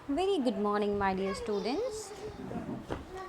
Very good morning, my dear students.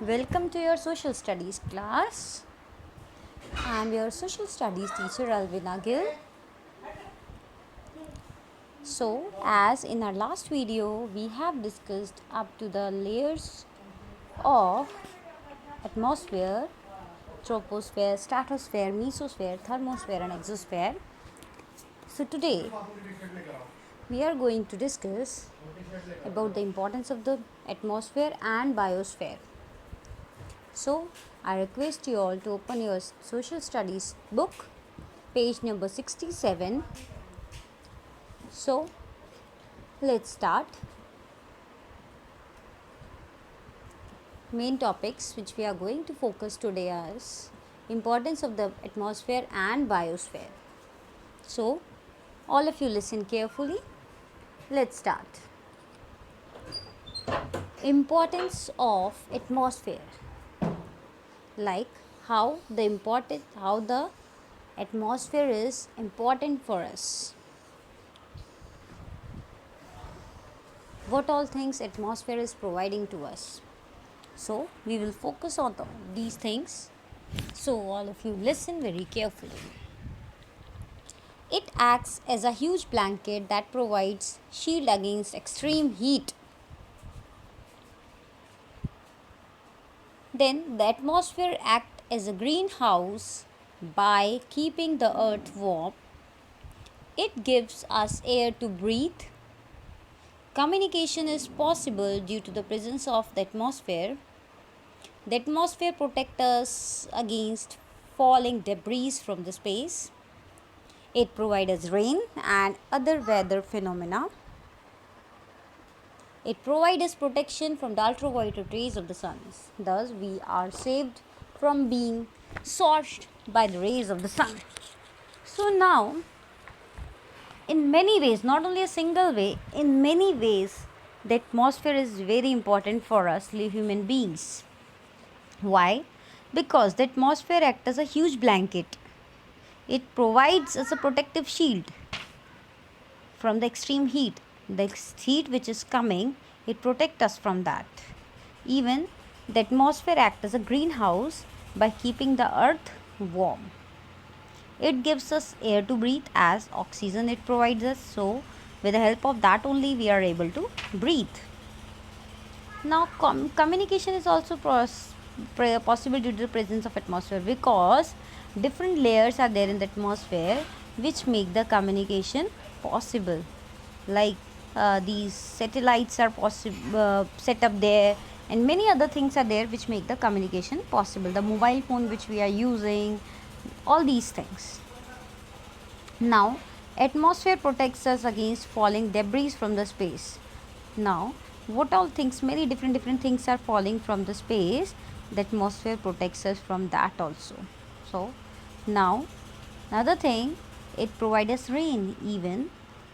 Welcome to your social studies class. I am your social studies teacher Alvina Gill. So, as in our last video, we have discussed up to the layers of atmosphere, troposphere, stratosphere, mesosphere, thermosphere, and exosphere. So, today we are going to discuss about the importance of the atmosphere and biosphere. So, I request you all to open your social studies book, page number 67. So, let's start. Main topics which we are going to focus today is importance of the atmosphere and biosphere. So, all of you listen carefully. Let's start. Importance of atmosphere, like how the atmosphere is important for us. What all things atmosphere is providing to us. So we will focus on these things. So all of you listen very carefully. It acts as a huge blanket that provides shield against extreme heat. Then the atmosphere acts as a greenhouse by keeping the earth warm. It gives us air to breathe. Communication is possible due to the presence of the atmosphere. The atmosphere protects us against falling debris from the space. It provides us rain and other weather phenomena. It provides us protection from the ultraviolet rays of the sun. Thus, we are saved from being scorched by the rays of the sun. So now, in many ways, not only a single way, in many ways, the atmosphere is very important for us human beings. Why? Because the atmosphere acts as a huge blanket. It provides us a protective shield from the extreme heat. The heat which is coming, it protects us from that. Even the atmosphere acts as a greenhouse by keeping the earth warm. It gives us air to breathe as oxygen it provides us. So, with the help of that only we are able to breathe. Now, communication is also possible due to the presence of atmosphere, because different layers are there in the atmosphere which make the communication possible. Like these satellites are set up there, and many other things are there which make the communication possible. The mobile phone which we are using, all these things. Now, atmosphere protects us against falling debris from the space. Now, what all things, many different things are falling from the space, the atmosphere protects us from that also. So now another thing, it provides us rain. Even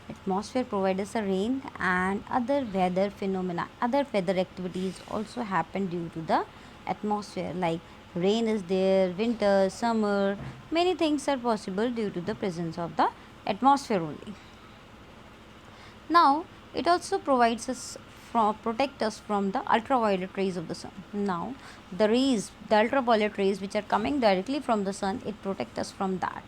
atmosphere provides us a rain and other weather phenomena, other weather activities also happen due to the atmosphere, like rain is there, winter, summer, many things are possible due to the presence of the atmosphere only. Now, it also provides us protect us from the ultraviolet rays of the sun. Now, the ultraviolet rays which are coming directly from the sun, it protects us from that.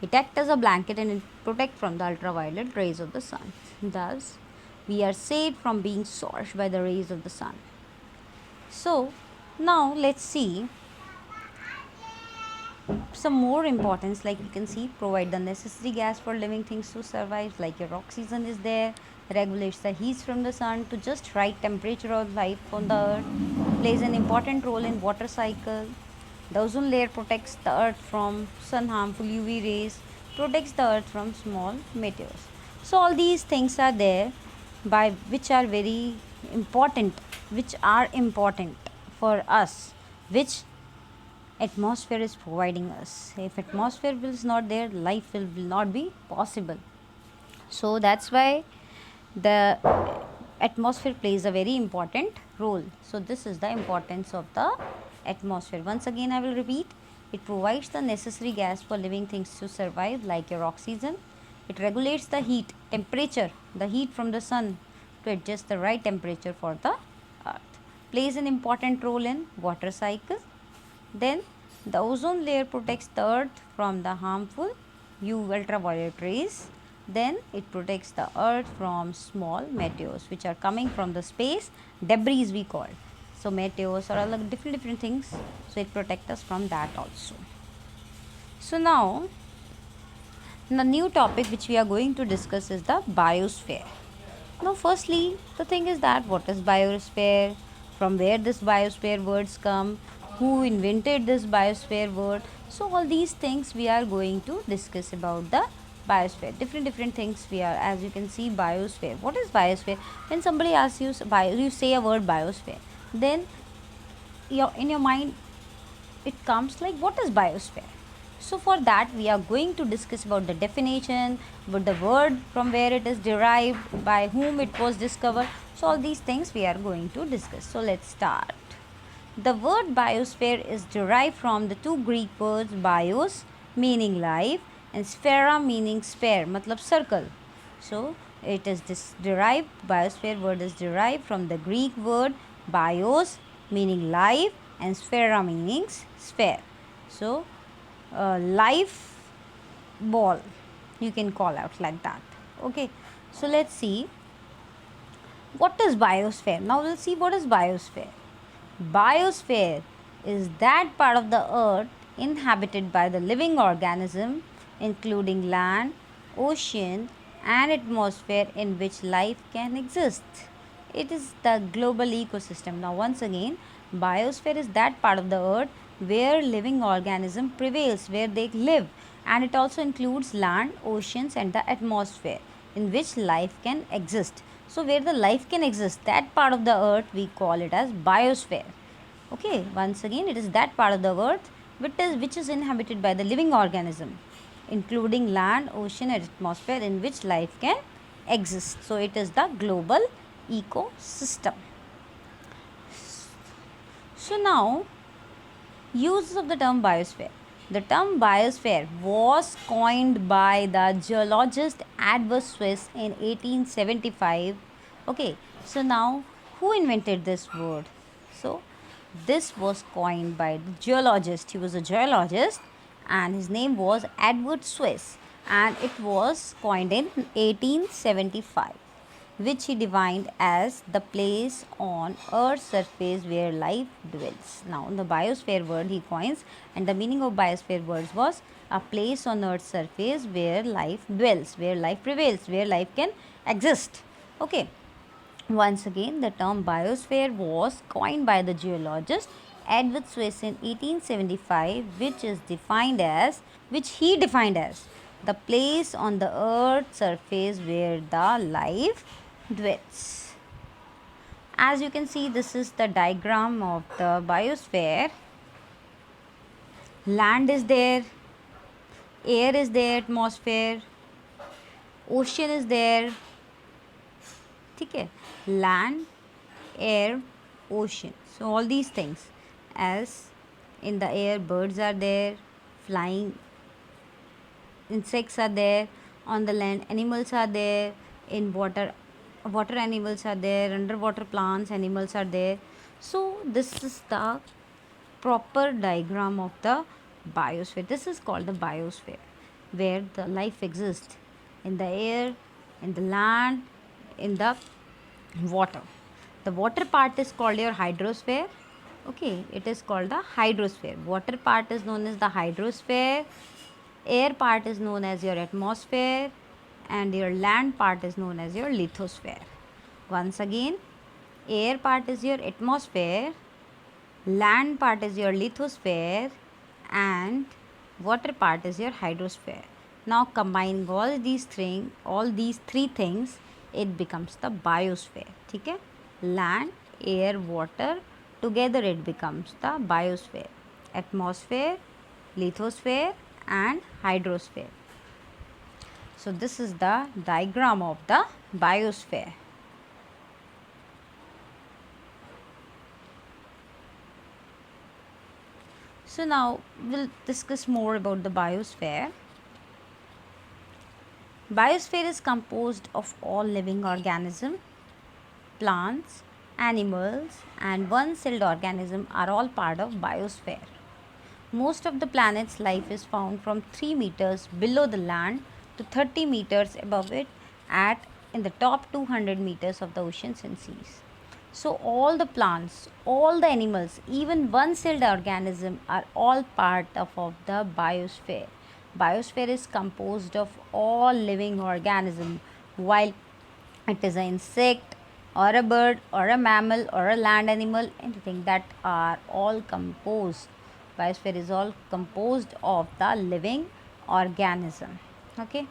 It acts as a blanket and it protects from the ultraviolet rays of the sun. Thus, we are saved from being scorched by the rays of the sun. So, now let's see some more importance. Like we can see, provide the necessary gas for living things to survive, like your oxygen is there, regulates the heat from the sun to just right temperature of life on the earth, plays an important role in water cycle. The ozone layer protects the earth from sun harmful UV rays, protects the earth from small meteors. So all these things are there by which are very important, which are important for us, which atmosphere is providing us. If atmosphere is not there, life will not be possible. So that's why the atmosphere plays a very important role. So this is the importance of the atmosphere. Once again I will repeat, it provides the necessary gas for living things to survive, like your oxygen. It regulates the heat temperature, the heat from the sun to adjust the right temperature for the earth. Plays an important role in water cycle. Then the ozone layer protects the earth from the harmful UV ultraviolet rays. Then it protects the earth from small meteors which are coming from the space debris we call. So meteors are like different things, so it protects us from that also. So now the new topic which we are going to discuss is the biosphere. Now firstly the thing is that what is biosphere, from where this biosphere words come, who invented this biosphere word. So all these things we are going to discuss about the biosphere. Different things we are, as you can see, biosphere. What is biosphere? When somebody asks you you say a word biosphere, then in your mind it comes like, what is biosphere? So for that we are going to discuss about the definition, about the word, from where it is derived, by whom it was discovered. So all these things we are going to discuss. So let's start. The word biosphere is derived from the two Greek words bios meaning life and sphera meaning sphere, matlab circle. So it is derived, biosphere word is derived from the Greek word bios meaning life and sphera meaning sphere. So life ball you can call out like that. Okay, so let's see what is biosphere. Now we'll see what is biosphere. Biosphere is that part of the earth inhabited by the living organism including land, ocean and atmosphere in which life can exist. It is the global ecosystem. Now once again, biosphere is that part of the earth where living organism prevails, where they live, and it also includes land, oceans and the atmosphere in which life can exist. So where the life can exist, that part of the earth we call it as biosphere. Okay, once again, it is that part of the earth which is inhabited by the living organism including land, ocean and atmosphere in which life can exist. So it is the global ecosystem. So now, uses of the term biosphere. The term biosphere was coined by the geologist Edward Swiss in 1875. Okay, so now who invented this word? So this was coined by the geologist. He was a geologist and his name was Edward Swiss, and it was coined in 1875, which he defined as the place on Earth's surface where life dwells. Now, the biosphere word he coins, and the meaning of biosphere words was a place on Earth's surface where life dwells, where life prevails, where life can exist. Okay. Once again, the term biosphere was coined by the geologist Edward Swiss in 1875, which he defined as the place on the earth's surface where the life dwells. As you can see, this is the diagram of the biosphere. Land is there, air is there, atmosphere, ocean is there. ठीक है, land, air, ocean. So all these things, as in the air birds are there, flying insects are there, on the land animals are there, in water animals are there, underwater plants animals are there. So this is the proper diagram of the biosphere. This is called the biosphere, where the life exists in the air, in the land, in the water. The water part is called your hydrosphere. Okay, it is called the hydrosphere. Water part is known as the hydrosphere, air part is known as your atmosphere, and your land part is known as your lithosphere. Once again, air part is your atmosphere, land part is your lithosphere, and water part is your hydrosphere. Now combining all these three things, it becomes the biosphere. ठीक है, land, air, water, together it becomes the biosphere. Atmosphere, lithosphere and hydrosphere. So this is the diagram of the biosphere. So now we'll discuss more about the biosphere. Biosphere is composed of all living organisms plants, animals, and one-celled organisms are all part of biosphere. Most of the planet's life is found from 3 meters below the land to 30 meters above it at in the top 200 meters of the oceans and seas. So all the plants, all the animals, even one-celled organisms are all part of the biosphere. Biosphere is composed of all living organisms, while it is an insect or a bird or a mammal or a land animal, anything that are all composed. Biosphere is all composed of the living organism. Okay.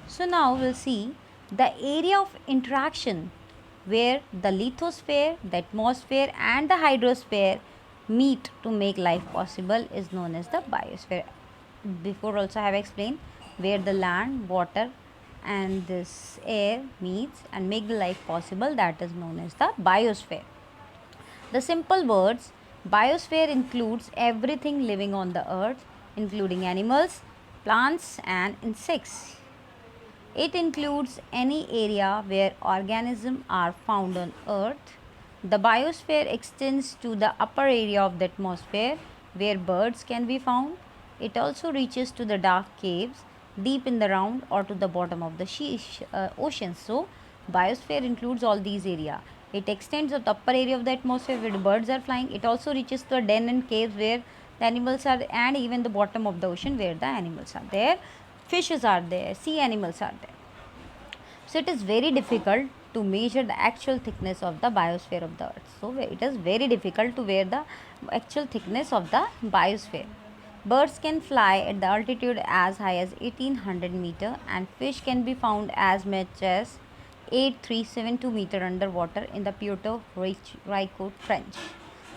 So now we'll see the area of interaction where the lithosphere, the atmosphere and the hydrosphere meet to make life possible is known as the biosphere. Before also I have explained where the land, water and this air meets and make the life possible, that is known as the biosphere. The simple words biosphere includes everything living on the earth, including animals, plants and insects. It includes any area where organisms are found on earth. The biosphere extends to the upper area of the atmosphere where birds can be found. It also reaches to the dark caves deep in the ground or to the bottom of the ocean. So, biosphere includes all these areas. It extends to the upper area of the atmosphere where the birds are flying. It also reaches to the den and caves where the animals are, and even the bottom of the ocean where the animals are there. Fishes are there, sea animals are there. So it is very difficult to measure the actual thickness of the biosphere of the earth. So it is very difficult to weigh the actual thickness of the biosphere. Birds can fly at the altitude as high as 1800 meter and fish can be found as much as 8372 meter underwater in the Puerto Rico Trench.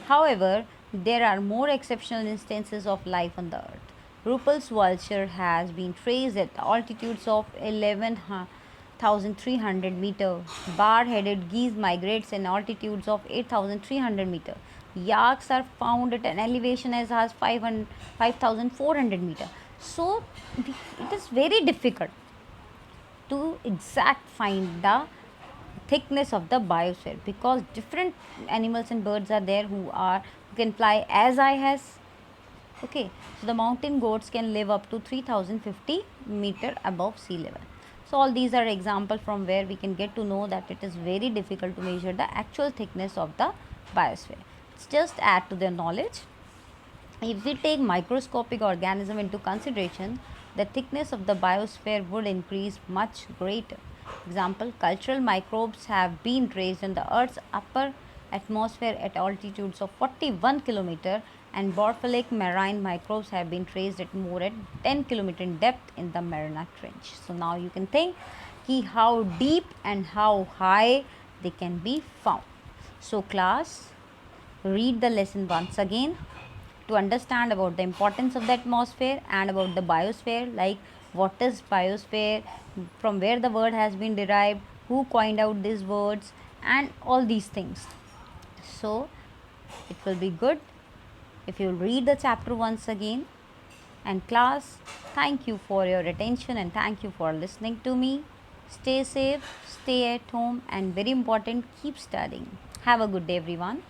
However, there are more exceptional instances of life on the earth. Ruppel's vulture has been traced at altitudes of 11,300 meter. Bar-headed geese migrates in altitudes of 8,300 meter. Yaks are found at an elevation as high as 5,400 meter. So it is very difficult to exact find the thickness of the biosphere because different animals and birds are there who can fly as high as, okay, so the mountain goats can live up to 3050 meter above sea level. So all these are examples from where we can get to know that it is very difficult to measure the actual thickness of the biosphere. Let's just add to their knowledge. If we take microscopic organism into consideration, the thickness of the biosphere would increase much greater. Example, cultural microbes have been traced in the Earth's upper atmosphere at altitudes of 41 km and borphilic marine microbes have been traced at more than 10 km in depth in the Mariana Trench. So now you can think how deep and how high they can be found. So class, read the lesson once again to understand about the importance of the atmosphere and about the biosphere, like what is biosphere, from where the word has been derived, who coined out these words and all these things. So it will be good if you read the chapter once again. And class, thank you for your attention and thank you for listening to me. Stay safe, stay at home and very important, keep studying. Have a good day everyone.